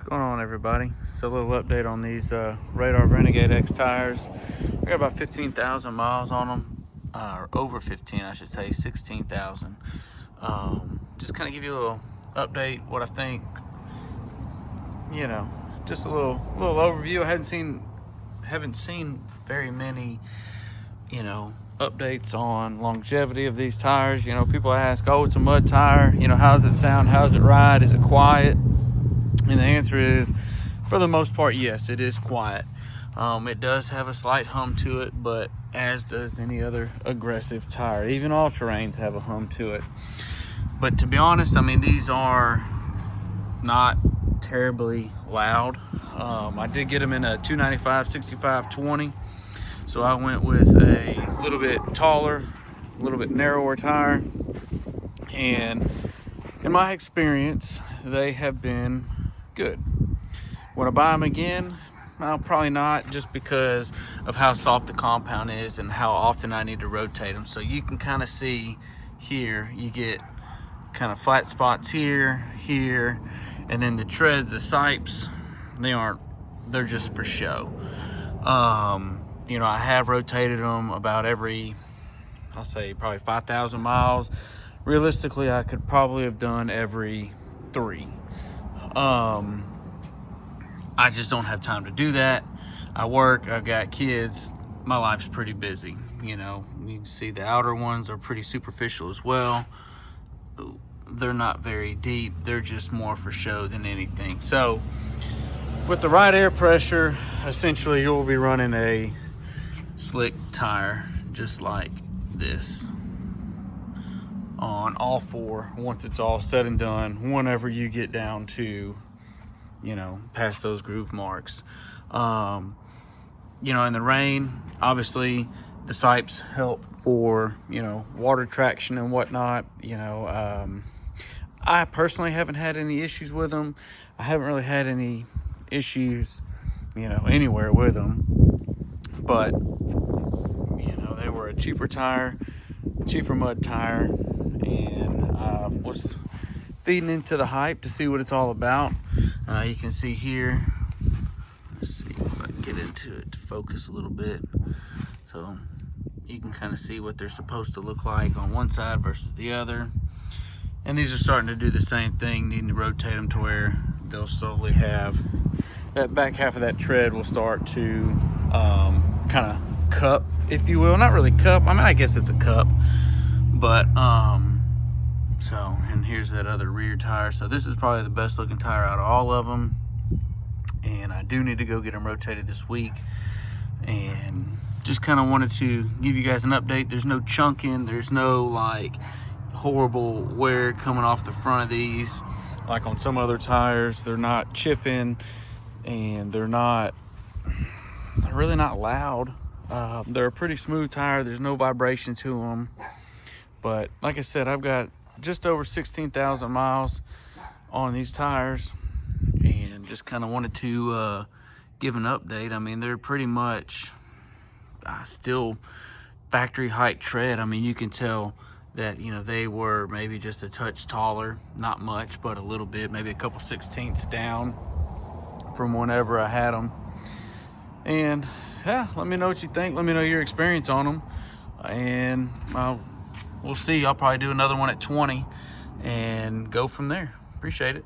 Going on, everybody? So a little update on these Radar Renegade X tires. I got about 15,000 miles on them, or over 15 I should say, 16,000. Just kind of give you a little update, what I think, just a little overview. I haven't seen very many updates on longevity of these tires. People ask, oh, it's a mud tire, how does it sound, how does it ride, is it quiet? And the answer is, for the most part, yes, it is quiet. It does have a slight hum to it, but as does any other aggressive tire. Even all-terrains have a hum to it. But to be honest, I mean, these are not terribly loud. I did get them in a 295 65/20, so I went with a little bit taller, a little bit narrower tire, and in my experience, they have been good. Would I buy them again? Well, probably not, just because of how soft the compound is and how often I need to rotate them. So you can kind of see here, you get kind of flat spots here, and then the treads, the sipes, they're just for show. I have rotated them about every, I'll say probably 5,000 miles. Realistically, I could probably have done every 3. I just don't have time to do that. I work, I've got kids, my life's pretty busy. You can see the outer ones are pretty superficial as well. They're not very deep, they're just more for show than anything. So with the right air pressure, essentially you'll be running a slick tire just like this on all 4 once it's all said and done, whenever you get down to past those groove marks. In the rain, obviously the sipes help for water traction and whatnot. I personally haven't had any issues with them. I haven't really had any issues anywhere with them, but they were a cheaper mud tire, and I was feeding into the hype to see what it's all about. You can see here, let's see if I can get into it to focus a little bit, so you can kind of see what they're supposed to look like on one side versus the other. And these are starting to do the same thing, needing to rotate them to where they'll slowly have that back half of that tread will start to kind of cup, if you will. Not really cup, I mean, I guess it's a cup, but and here's that other rear tire. So this is probably the best looking tire out of all of them, and I do need to go get them rotated this week. And just kind of wanted to give you guys an update. There's no chunking, there's no like horrible wear coming off the front of these like on some other tires. They're not chipping, and they're really not loud. They're a pretty smooth tire. There's no vibration to them. But like I said, I've got just over 16,000 miles on these tires, and just kind of wanted to give an update. I mean, they're pretty much still factory height tread. I mean, you can tell that they were maybe just a touch taller, not much, but a little bit, maybe a couple 16ths down from whenever I had them. And yeah, let me know what you think. Let me know your experience on them, and we'll see. I'll probably do another one at 20 and go from there. Appreciate it.